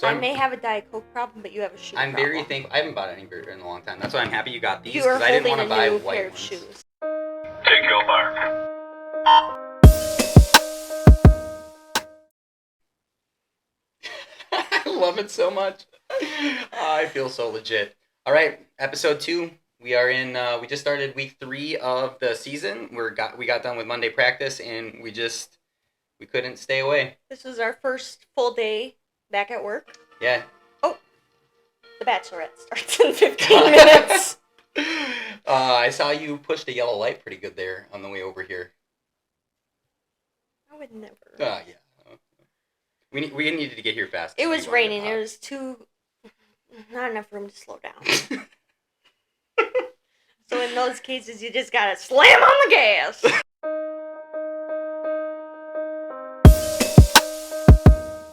So I may have a Diet Coke problem, but you have a shoe I'm problem. very thankful. I haven't bought any beer in a long time. That's why I'm happy you got these. You are Because I didn't holding want to a buy new white pair of ones. shoes. Take your fire. I love it so much. I feel so legit. All right, episode 2. We are in. We just started week 3 of the season. We got done with Monday practice, and we couldn't stay away. This was our first full day back at work. Yeah. Oh, the Bachelorette starts in 15 minutes. I saw you push the yellow light pretty good there on the way over here. I would never. Yeah. We needed to get here fast. It was raining. It was not enough room to slow down. So in those cases, you just gotta slam on the gas.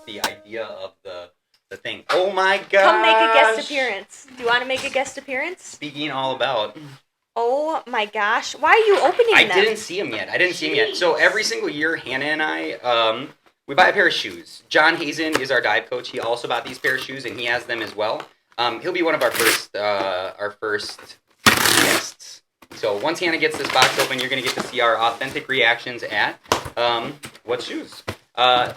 The idea of the thing. Oh my gosh! Come make a guest appearance. Do you want to make a guest appearance? Speaking all about. Oh my gosh! Why are you opening them? I didn't see them yet. So every single year, Hannah and I, we buy a pair of shoes. John Hazen is our dive coach. He also bought these pair of shoes, and he has them as well. He'll be one of our first guests. So once Hannah gets this box open, you're going to get to see our authentic reactions at what shoes.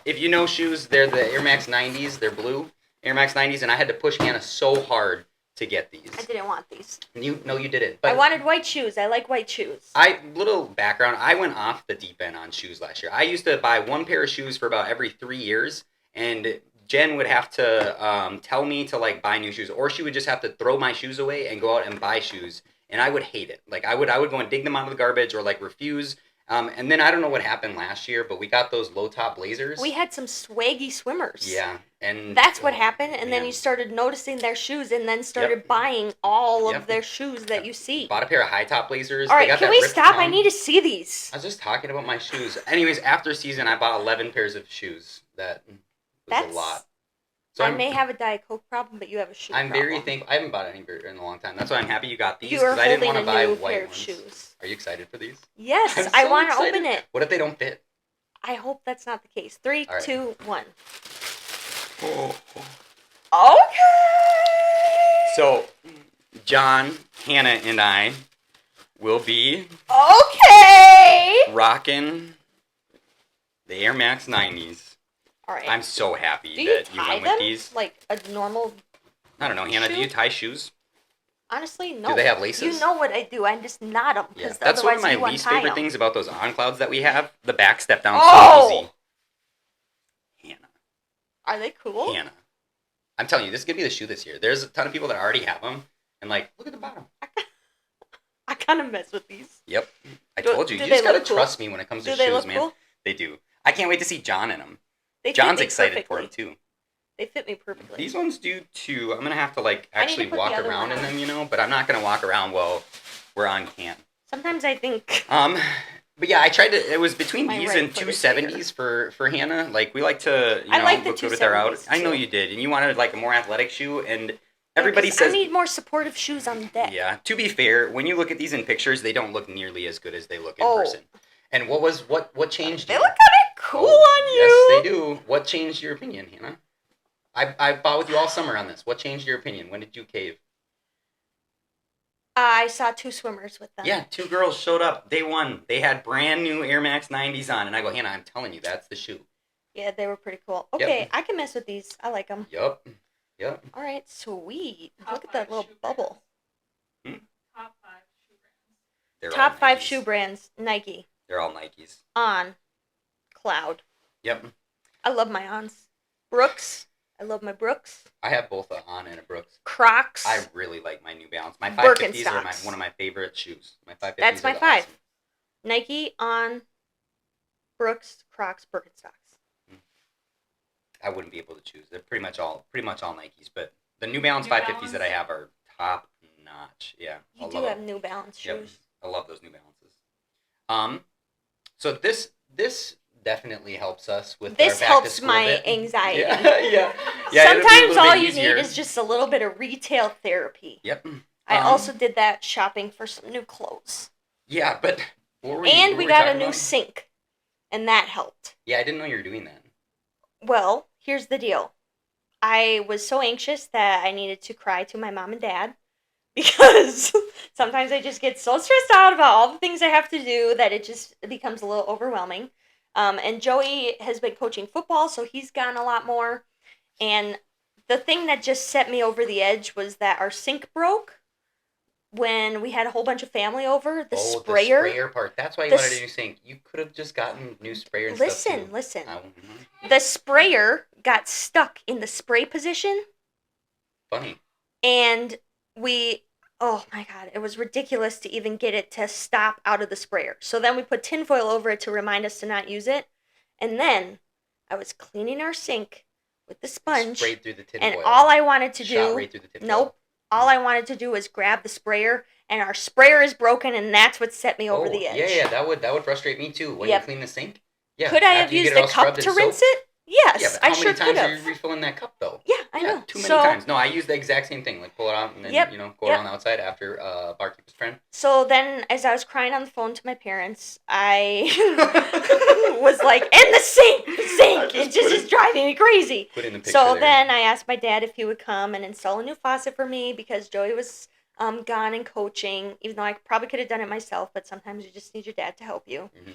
If you know shoes, they're the Air Max 90s. They're blue Air Max 90s, and I had to push Hannah so hard to get these. I didn't want these. You didn't. But I wanted white shoes. I like white shoes. Little background, I went off the deep end on shoes last year. I used to buy one pair of shoes for about every 3 years, and Jen would have to tell me to like buy new shoes, or she would just have to throw my shoes away and go out and buy shoes, and I would hate it. Like I would go and dig them out of the garbage or like refuse. And then I don't know what happened last year, but we got those low top blazers. We had some swaggy swimmers. Yeah, and that's what happened. And then you started noticing their shoes, and then started buying all of their shoes that you see. Bought a pair of high top blazers. All right, can we stop? I need to see these. I was just talking about my shoes. Anyways, after season, I bought 11 pairs of shoes. That's a lot. So I may have a Diet Coke problem, but you have a shoe problem. I'm very thankful. I haven't bought any beer in a long time. That's why I'm happy you got these. You are I didn't want to buy holding a new white pair of ones. shoes. Are you excited for these? Yes, I want to open it. What if they don't fit? I hope that's not the case. 3, 2, 1. Oh. Okay. So, John, Hannah, and I will be rocking the Air Max 90s. All right. I'm so happy that you went with these. Like a normal I don't know, Hannah, do you tie shoes? Honestly, no. Do they have laces? You know what I do. I just knot them. Yeah. That's one of my least favorite things about those on-clouds that we have. The back step down so easy. Hannah. Are they cool? Hannah. I'm telling you, this is going to be the shoe this year. There's a ton of people that already have them. And like, look at the bottom. I kind of mess with these. Yep. I told you. You just got to trust me when it comes to shoes, man. Cool? They do. I can't wait to see John in them. John's excited for them, too. They fit me perfectly. These ones do, too. I'm going to have to, like, actually walk around in them, you know? But I'm not going to walk around while we're on cam. Sometimes I think... But yeah, I tried to... It was between these and 270s for Hannah. Like, we like to, you know, like look good with our out. I know you did. And you wanted, like, a more athletic shoe. And everybody says... I need more supportive shoes on the deck. Yeah. To be fair, when you look at these in pictures, they don't look nearly as good as they look in person. And what changed you? They look kind of cool on you. Yes, they do. What changed your opinion, Hannah? I fought with you all summer on this. What changed your opinion? When did you cave? I saw 2 swimmers with them. Yeah, 2 girls showed up. Day 1. They had brand new Air Max 90s on. And I go, Hannah, I'm telling you, that's the shoe. Yeah, they were pretty cool. Okay, I can mess with these. I like them. Yep. All right, sweet. Look at that little bubble. Top 5 shoe brands. Top 5 shoe brands. Nike. They're all Nikes. On. Cloud. Yep. I love my Ons. Brooks. I love my Brooks. I have both a On and a Brooks. Crocs. I really like my New Balance. My 550s are one of my favorite shoes. My 550s That's my 5. Awesome. Nike, On, Brooks, Crocs, Birkenstocks. I wouldn't be able to choose. They're pretty much all Nikes, but the New Balance 550s that I have are top notch. Yeah. You do have New Balance shoes. Yep. I love those New Balances. So this definitely helps us with this our helps my anxiety. Yeah. Sometimes all you need is just a little bit of retail therapy. Yep. I also did that shopping for some new clothes. Yeah, but we got a new sink, and that helped. Yeah, I didn't know you were doing that. Well, here's the deal. I was so anxious that I needed to cry to my mom and dad because sometimes I just get so stressed out about all the things I have to do that it just becomes a little overwhelming. And Joey has been coaching football, so he's gotten a lot more. And the thing that just set me over the edge was that our sink broke when we had a whole bunch of family over. The Oh, sprayer. the sprayer part. That's why you The wanted a s- new sink. You could have just gotten new sprayer and stuff too. Listen. Mhm. The sprayer got stuck in the spray position, Funny. and we, oh my God, it was ridiculous to even get it to stop out of the sprayer. So then we put tinfoil over it to remind us to not use it. And then I was cleaning our sink with the sponge. Sprayed through the And tinfoil. all I wanted to Shot do, right through the tinfoil. nope, all I wanted to do was grab the sprayer, and our sprayer is broken, and that's what set me over the edge. Yeah, that would frustrate me too when you clean the sink. Yeah. Could I have after you used get it a all cup scrubbed to and rinse soaked. it? Yes, Yeah, but I how sure many could times are have. you refilling that cup though? Yeah, I know. Too many times. No, I use the exact same thing. Like pull it out and then go around the outside after barkeeper's friend. So then, as I was crying on the phone to my parents, I was like, "In the sink, the sink! It just is driving me crazy." Put in the picture So there. then I asked my dad if he would come and install a new faucet for me because Joey was gone and coaching. Even though I probably could have done it myself, but sometimes you just need your dad to help you. Mm-hmm.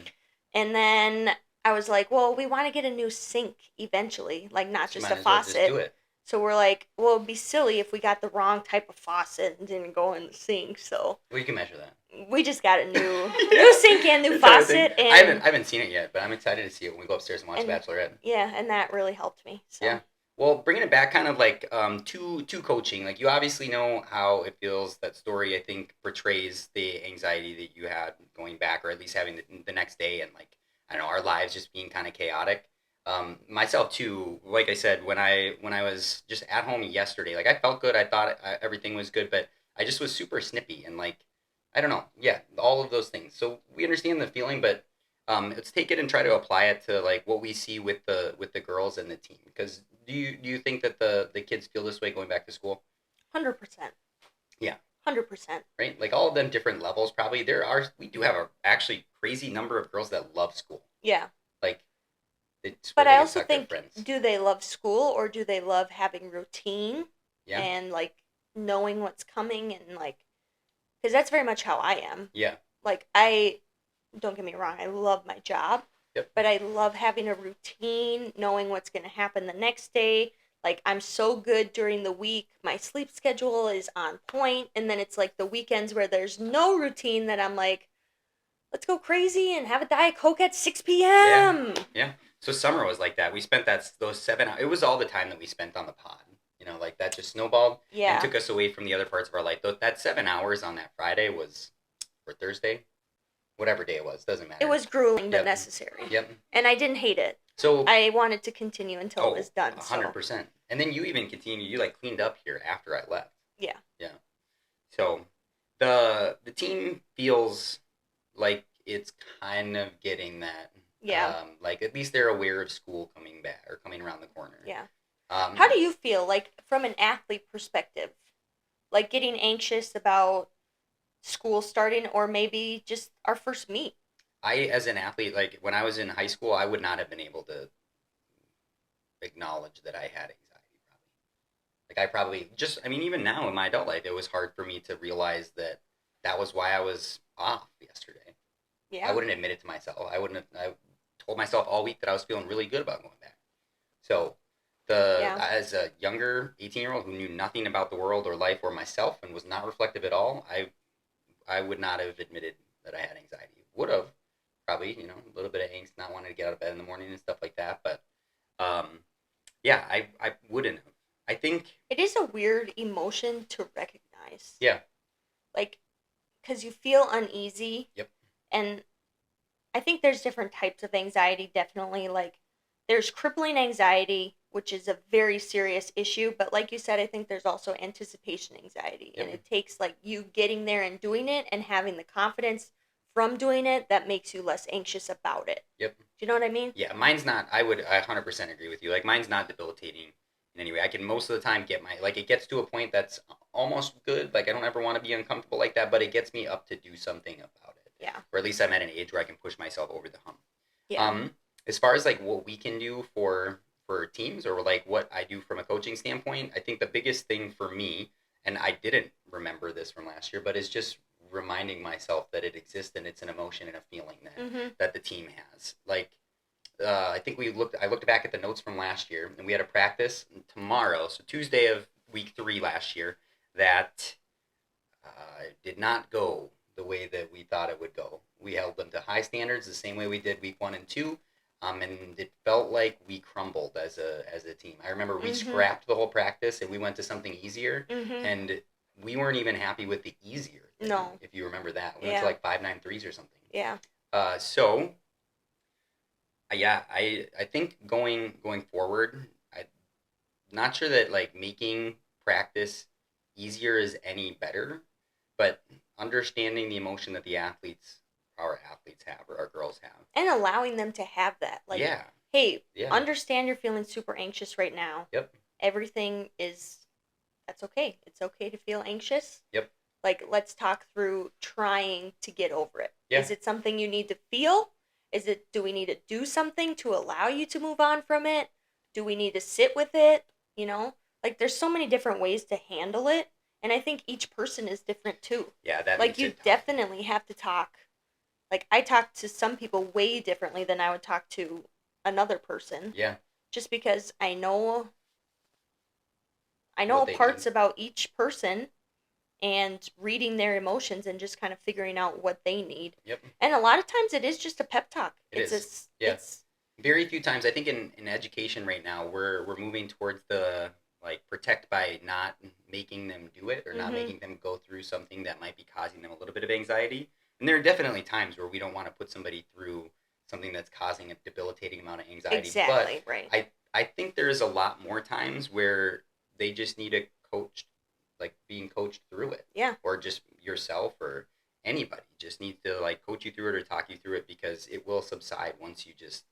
And then I was like, "Well, we want to get a new sink eventually, like not So just might a as well just faucet." do it. So we're like, well, it'd be silly if we got the wrong type of faucet and didn't go in the sink. So Well, you can measure that. we just got a new sink and new faucet. And I haven't seen it yet, but I'm excited to see it when we go upstairs and watch Bachelorette. Yeah, and that really helped me. So. Yeah. Well, bringing it back kind of like to coaching, like you obviously know how it feels. That story, I think, portrays the anxiety that you had going back, or at least having the next day, and like, I don't know, our lives just being kind of chaotic. Myself too, like I said, when I was just at home yesterday, like I felt good. I thought everything was good, but I just was super snippy and like, I don't know. Yeah, all of those things. So we understand the feeling, but let's take it and try to apply it to like what we see with the girls and the team. Because do you think that the kids feel this way going back to school? 100%. Yeah. 100%. Right, like all of them different levels. Probably we do have a actually crazy number of girls that love school. Yeah. Like, it's but where I they also can tuck their think, friends. do they love school or do they love having routine? Yeah. And like knowing what's coming and like, because that's very much how I am. Yeah. Like don't get me wrong, I love my job. Yep. But I love having a routine, knowing what's going to happen the next day. Like, I'm so good during the week. My sleep schedule is on point. And then it's like the weekends where there's no routine that I'm like, let's go crazy and have a Diet Coke at 6 p.m. Yeah. So summer was like that. We spent those 7 hours. It was all the time that we spent on the pod. You know, like that just snowballed and took us away from the other parts of our life. That 7 hours on that Friday was, or Thursday, whatever day it was, doesn't matter. It was grueling but necessary. Yep. And I didn't hate it. So I wanted to continue until it was done. 100%. And then you even continued. You like cleaned up here after I left. Yeah. Yeah. So the team feels like it's kind of getting that. Yeah. Like at least they're aware of school coming back or coming around the corner. Yeah. How do you feel like from an athlete perspective, like getting anxious about school starting or maybe just our first meet? As an athlete, like when I was in high school, I would not have been able to acknowledge that I had anxiety. Like I probably even now in my adult life, it was hard for me to realize that was why I was off yesterday. Yeah. I wouldn't admit it to myself. I told myself all week that I was feeling really good about going back. So as a younger 18-year-old who knew nothing about the world or life or myself and was not reflective at all, I would not have admitted that I had anxiety. Would have, probably, a little bit of angst, not wanting to get out of bed in the morning and stuff like that. But, I wouldn't have. I think... It is a weird emotion to recognize. Yeah. Like, because you feel uneasy. Yep. And I think there's different types of anxiety, definitely. Like, there's crippling anxiety, which is a very serious issue. But like you said, I think there's also anticipation anxiety. Yep. And it takes, like, you getting there and doing it and having the confidence from doing it that makes you less anxious about it. Yep. Do you know what I mean? Yeah, mine's not. I 100% agree with you. Like, mine's not debilitating in any way. I can most of the time get it gets to a point that's almost good. Like, I don't ever want to be uncomfortable like that, but it gets me up to do something about it. Yeah. Or at least I'm at an age where I can push myself over the hump. Yeah. As far as like what we can do for for teams or like what I do from a coaching standpoint, I think the biggest thing for me, and I didn't remember this from last year, but is just reminding myself that it exists and it's an emotion and a feeling that Mm-hmm. that the team has. Like I think I looked back at the notes from last year, and we had a practice tomorrow, so Tuesday of week 3 last year, that did not go the way that we thought it would go. We held them to high standards the same way we did week 1 and 2, and it felt like we crumbled as a team. I remember we Mm-hmm. scrapped the whole practice and we went to something easier, Mm-hmm. and we weren't even happy with the easier thing, No. if you remember that. We went Yeah. to like 5.93s or something. Yeah. So yeah, I think going forward, I'm not sure that like making practice easier is any better, but understanding the emotion that our athletes have, or our girls have. And allowing them to have that. Like, Yeah, hey, yeah, understand you're feeling super anxious right now. yep, Everything is, that's okay. It's okay to feel anxious. yep, Like, let's talk through trying to get over it. yeah, Is it something you need to feel? Do we need to do something to allow you to move on from it? Do we need to sit with it? You know, like there's so many different ways to handle it. And I think each person is different too. yeah. That Like, makes you it tough. definitely have to talk. Like, I talk to some people way differently than I would talk to another person. Yeah, Just because I know what they parts need. about each person and reading their emotions and just kind of figuring out what they need. Yep, And a lot of times it is just a pep talk. it It's is. a, Yeah, it's very few times. I think in education right now, we're moving towards the like protect by not making them do it or not Mhm. making them go through something that might be causing them a little bit of anxiety. And there are definitely times where we don't want to put somebody through something that's causing a debilitating amount of anxiety. exactly But right. I think there's a lot more times where they just need a coach, like being coached through it. Yeah. Or just yourself or anybody just needs to like coach you through it or talk you through it, because it will subside once you just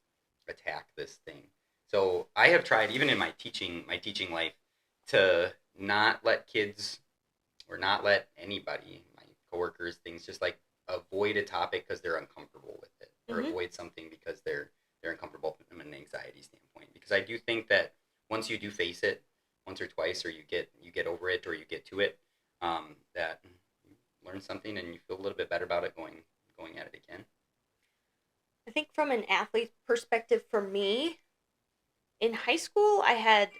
attack this thing. So I have tried, even in my teaching life, to not let kids or not let anybody, my coworkers, things, just like avoid a topic because they're uncomfortable with it, or Mhm. avoid something because they're uncomfortable from an anxiety standpoint. Because I do think that once you do face it once or twice, or you get over it, or you get to it, that you learn something and you feel a little bit better about it going at it again. I think from an athlete perspective, for me, in high school, I had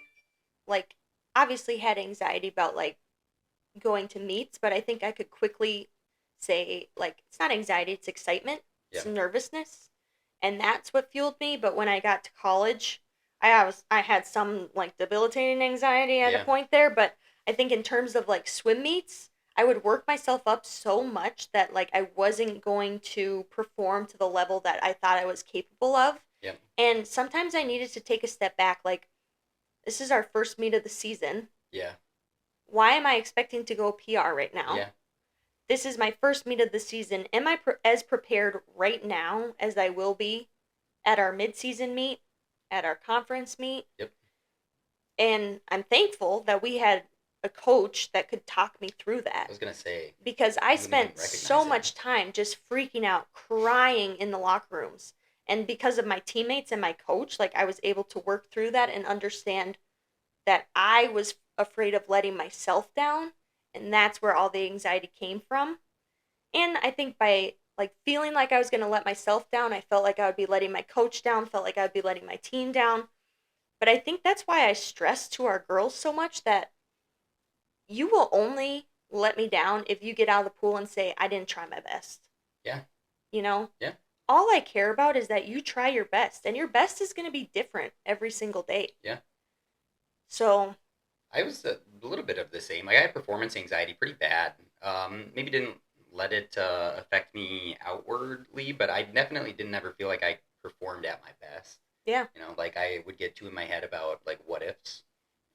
like obviously had anxiety about like going to meets, but I think I could quickly say like it's not anxiety, it's excitement, Yeah. it's nervousness, and that's what fueled me. But when I got to college, I had some like debilitating anxiety at a Yeah. point there, but I think in terms of like swim meets, I would work myself up so much that like I wasn't going to perform to the level that I thought I was capable of. Yeah. And sometimes I needed to take a step back, like this is our first meet of the season. Yeah. Why am I expecting to go PR right now? Yeah. This is my first meet of the season. Am I as prepared right now as I will be at our midseason meet, at our conference meet? Yep. And I'm thankful that we had a coach that could talk me through I that, was gonna say, because I you wouldn't even spent so recognize it. much time just freaking out, crying in the locker rooms. And because of my teammates and my coach, like I was able to work through that and understand that I was afraid of letting myself down, and that's where all the anxiety came from. And I think by like feeling like I was going to let myself down, I felt like I would be letting my coach down, felt like I would be letting my team down. But I think that's why I stress to our girls so much that you will only let me down if you get out of the pool and say I didn't try my best. Yeah. You know? Yeah. All I care about is that you try your best, and your best is going to be different every single day. Yeah. So I was a little bit of the same. Like I had performance anxiety pretty bad. Maybe didn't let it affect me outwardly, but I definitely didn't ever feel like I performed at my best. yeah. You know, like I would get too in my head about like what ifs,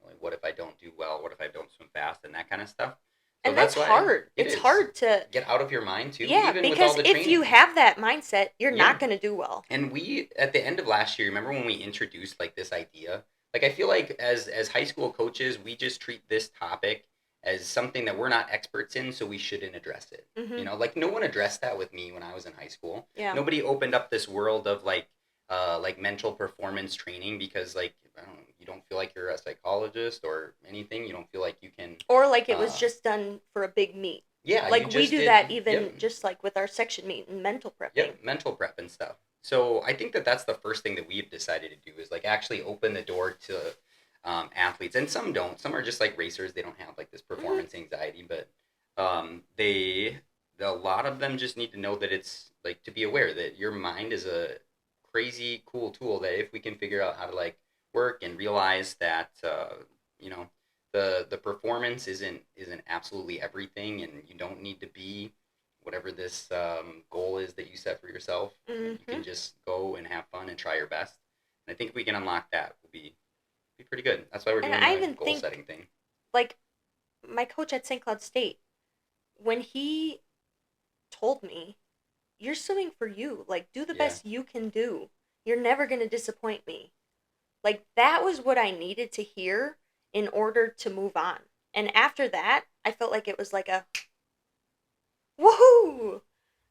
like what if I don't do well, what if I don't swim fast, and that kind of stuff. So And that's why hard. it It's is. hard to Get out of your mind too. yeah, even with because all the if training. you have that mindset, you're Yeah. not going to do well. And we, at the end of last year, remember when we introduced like this idea? Like I feel like as high school coaches, we just treat this topic as something that we're not experts in, so we shouldn't address it. Mhm. You know, like no one addressed that with me when I was in high school. Yeah. Nobody opened up this world of like mental performance training, because like I don't know, you don't feel like you're a psychologist or anything. You don't feel like you can. Or like it was Uh, just done for a big meet. yeah, you Like we just do did. that even Yep, just like with our section meet and mental prepping. yep, mental prep and stuff. So I think that that's the first thing that we've decided to do is like actually open the door to athletes, and some don't. Some are just like racers; they don't have like this Hmm. performance anxiety, but a lot of them just need to know that it's like to be aware that your mind is a crazy cool tool that if we can figure out how to like work and realize that you know the performance isn't absolutely everything, and you don't need to be whatever this goal is that you set for yourself. And you Hmm. can just go and have fun and try your best. And I think if we can unlock that, we'll be pretty good. That's why we're And doing I the even goal think setting thing. like my coach at St. Cloud State, when he told me, "You're swimming for you. Like do the Yeah. best you can do. You're never going to disappoint me." Like that was what I needed to hear in order to move on. And after that, I felt like it was like a woohoo.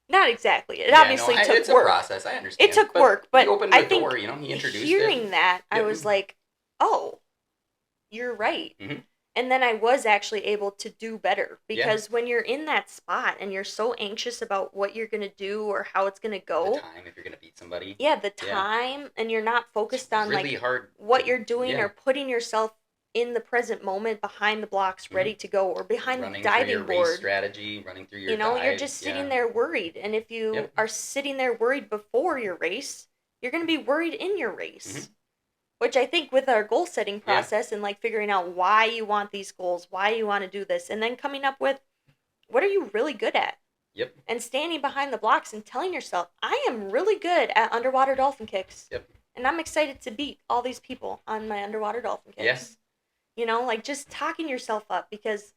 Not exactly. It Yeah, no, obviously took it's a work. process. I It understand, took but work, he but opened I the door. think You know, he introduced it. hearing that, I Yep. was like, "Oh, you're right." Hmm. And then I was actually able to do better Yeah. because when you're in that spot and you're so anxious about what you're going to do or how it's going to The go, time if you're gonna beat somebody. yeah, the Yeah. time and you're not It's focused on really like hard what to. you're doing Yeah. or putting yourself in the present moment behind the blocks Hmm. ready to go or behind the Running through your diving race board. strategy, running through your You know, you're dive. just sitting Yeah. there worried. And if you Yep. are sitting there worried before your race, you're going to be worried in your Hmm. race. Which I think with our goal setting Yeah. process and like figuring out why you want these goals, why you want to do this, and then coming up with what are you really good at? Yep. And standing behind the blocks and telling yourself, I am really good at underwater dolphin kicks. Yep. And I'm excited to beat all these people on my underwater dolphin Yeah. kicks. You know, like just talking yourself up because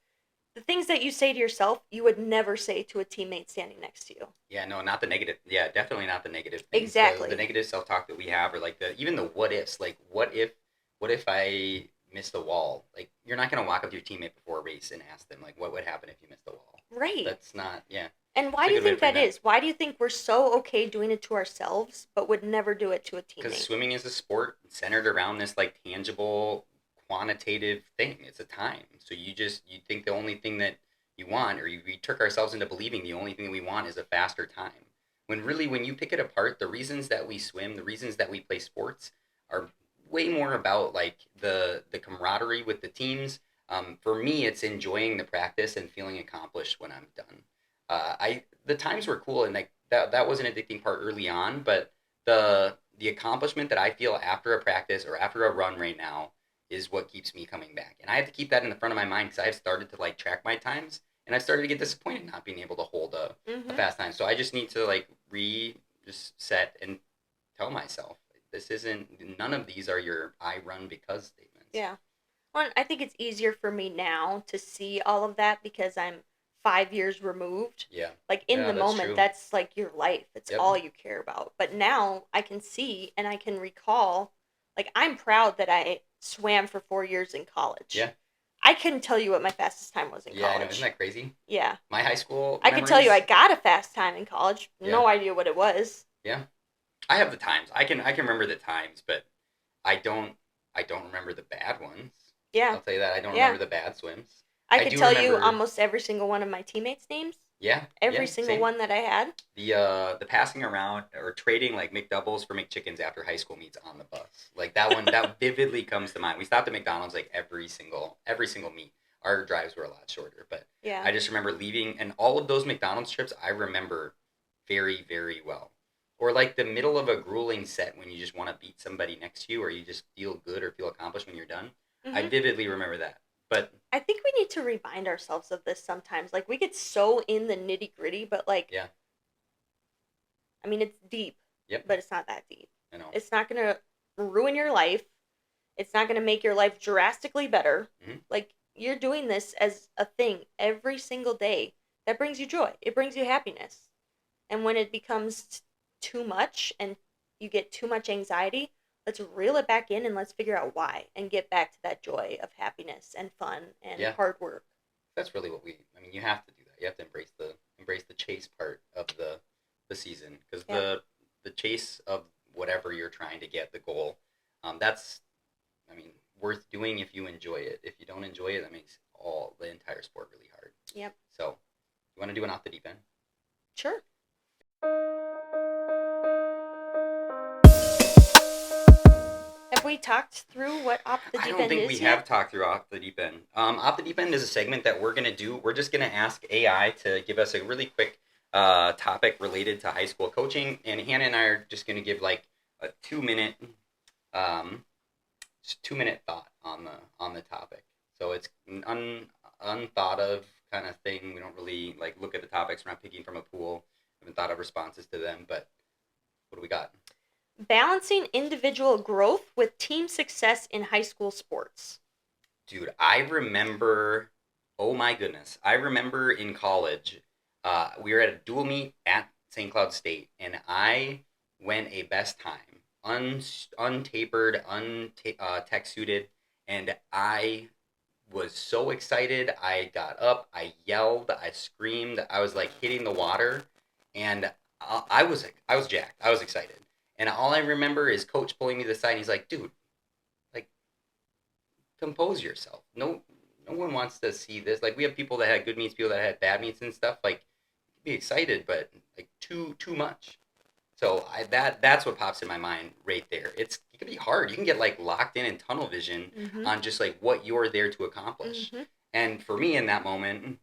the things that you say to yourself, you would never say to a teammate standing next to you. Yeah, no, not the negative. Yeah, definitely not the negative things. The Exactly. negative self talk that we have, or like the even the what ifs. Like, what if I miss the wall? Like, you're not gonna walk up to your teammate before a race and ask them like, what would happen if you missed the wall? Right. That's not. Yeah, And why it's a do you good way to think frame that that. is? Why do you think we're so okay doing it to ourselves, but would never do it to a Because teammate? swimming is a sport centered around this like tangible, quantitative thing. It's a time. So you think the only thing that you want, or we trick ourselves into believing the only thing that we want is a faster time. When really, when you pick it apart, the reasons that we swim, the reasons that we play sports, are way more about like the camaraderie with the teams. For me, it's enjoying the practice and feeling accomplished when I'm done. I the times were cool, and like that was an addicting part early on, but the accomplishment that I feel after a practice or after a run right now is what keeps me coming back. And I have to keep that in the front of my mind because I've started to like track my times, and I've started to get disappointed not being able to hold a Mm-hmm. fast time. So I just need to like just set and tell myself this isn't, none of these are your I run because statements. Yeah. Well, I think it's easier for me now to see all of that because I'm 5 years removed. Yeah. Like in Yeah, the that's moment, true. that's like your life. It's Yep. all you care about. But now I can see and I can recall, like, I'm proud that I swam for 4 years in college. Yeah. I couldn't tell you what my fastest time was in Yeah, I know. Isn't college. that crazy? Yeah. My high school I could tell you I memories. got a fast time in college. Yeah. No idea what it was. Yeah. I have the times. I can remember the times, but I don't I don't remember the bad ones. Yeah. I'll tell you that. I don't Yeah. remember the bad swims. I I could do tell you remember. almost every single one of my teammates' names. Yeah, Every yeah, single same. one that I had. The passing around or trading like McDoubles for McChickens after high school meets on the bus. Like that one that vividly comes to mind. We stopped at McDonald's like every single meet. Our drives were a lot shorter, but Yeah. I just remember leaving, and all of those McDonald's trips I remember very, very well. Or like the middle of a grueling set when you just want to beat somebody next to you, or you just feel good or feel accomplished when you're done. I Hmm. vividly remember that. But I think we need to remind ourselves of this sometimes. Like we get so in the nitty gritty, but like yeah, I mean it's deep, yep, but it's not that deep. I know. It's not gonna ruin your life. It's not gonna make your life drastically better. Hmm. Like you're doing this as a thing every single day that brings you joy. It brings you happiness. And when it becomes too much and you get too much anxiety, let's reel it back in and let's figure out why and get back to that joy of happiness and fun and Yeah, hard work. that's really what we. I mean, you have to do that. You have to embrace the chase part of the season, because Yeah. the chase of whatever you're trying to get, the goal, that's worth doing if you enjoy it. If you don't enjoy it, that makes the entire sport really hard. Yep. So, you want to do an off the deep end? Sure. Have we talked through what off the deep end is? I don't think we have talked through off the deep end. Off the deep end is a segment that we're gonna do. We're just gonna ask AI to give us a really quick topic related to high school coaching, and Hannah and I are just gonna give like a 2-minute 2-minute thought on the topic. So it's an unthought of kind of thing. We don't really like look at the topics. We're not picking from a pool. We haven't thought of responses to them, but what do we got? Balancing individual growth with team success in high school sports. Dude, I remember, oh my goodness, I remember in college, we were at a dual meet at St. Cloud State, and I went a best time, untapered, tech suited, and I was so excited. I got up, I yelled, I screamed, I was like hitting the water, and I was jacked. I was excited. And all I remember is Coach pulling me to the side, and he's like, dude, like, compose yourself. No one wants to see this. Like, we have people that had good meets, people that had bad meets and stuff. Like, be excited, but, like, too much. So, that's what pops in my mind right there. It can be hard. You can get, like, locked in tunnel vision on just, like, what you're there to accomplish. And for me in that moment,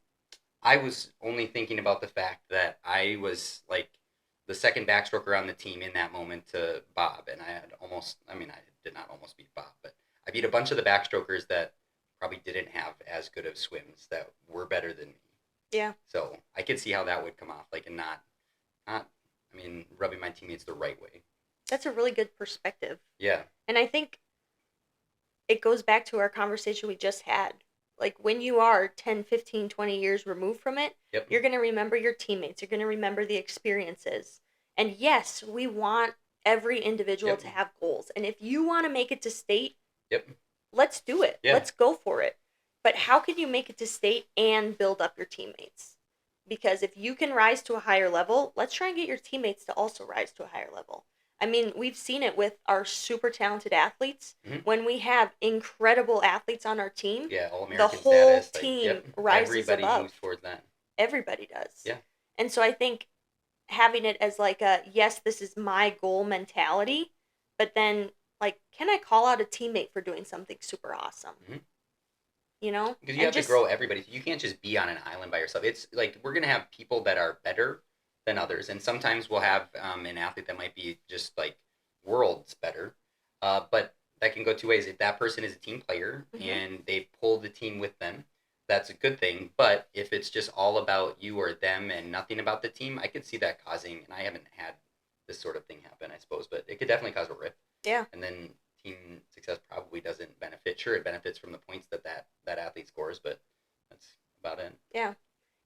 I was only thinking about the fact that I was, like, the second backstroker on the team in that moment to Bob, and I did not almost beat Bob, but I beat a bunch of the backstrokers that probably didn't have as good of swims that were better than me. Yeah. So I could see how that would come off, like, and not rubbing my teammates the right way. That's a really good perspective. Yeah. And I think it goes back to our conversation we just had. Like, when you are 10, 15, 20 years removed from it, you're going to remember your teammates. You're going to remember the experiences. And yes, we want every individual to have goals. And if you want to make it to state, let's do it. Yeah. Let's go for it. But how can you make it to state and build up your teammates? Because if you can rise to a higher level, let's try and get your teammates to also rise to a higher level. I mean, we've seen it with our super talented athletes. When we have incredible athletes on our team, the whole team rises everybody above. moves towards that. Everybody does. Yeah. And so I think having it as like a, yes, this is my goal mentality, but then, like, can I call out a teammate for doing something super awesome? You know? Because you have to grow everybody. You can't just be on an island by yourself. It's like we're going to have people that are better than others, and sometimes we'll have an athlete that might be just like worlds better, but that can go two ways. If that person is a team player and they pull the team with them, that's a good thing. But if it's just all about you or them and nothing about the team, I could see that causing, and I haven't had this sort of thing happen, I suppose, but it could definitely cause a rip. Yeah. And then team success probably doesn't benefit. Sure, it benefits from the points that athlete scores, but that's about it. Yeah.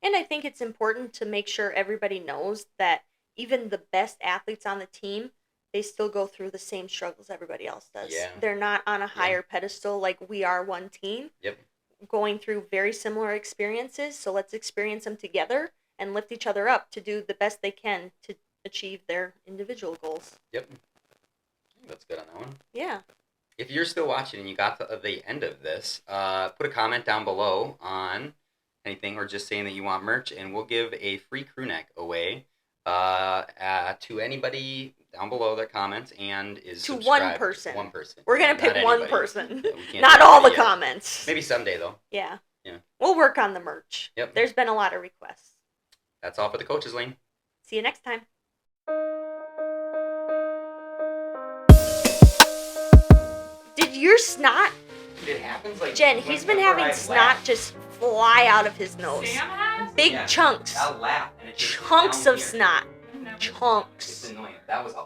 And I think it's important to make sure everybody knows that even the best athletes on the team, they still go through the same struggles everybody else does. Yeah. They're not on a higher pedestal like we are one team. Yep. Going through very similar experiences, so let's experience them together and lift each other up to do the best they can to achieve their individual goals. Yep. I think that's good on that one. Yeah. If you're still watching and you got to the end of this, put a comment down below on anything, or just saying that you want merch, and we'll give a free crew neck away to anybody down below that comments and is to subscribed. one person. One person. We're gonna pick one anybody. person. Yeah, not all the comments. Maybe someday though. Yeah. Yeah. We'll work on the merch. Yep. There's been a lot of requests. That's all for the Coaches Lane. See you next time. Did your snot? It happens like Jen, he's been having snot just fly out of his nose. Sam has? Big chunks. I'll laugh. And it just Chunks down of here. snot. I've never- Chunks. It's annoying. That was all.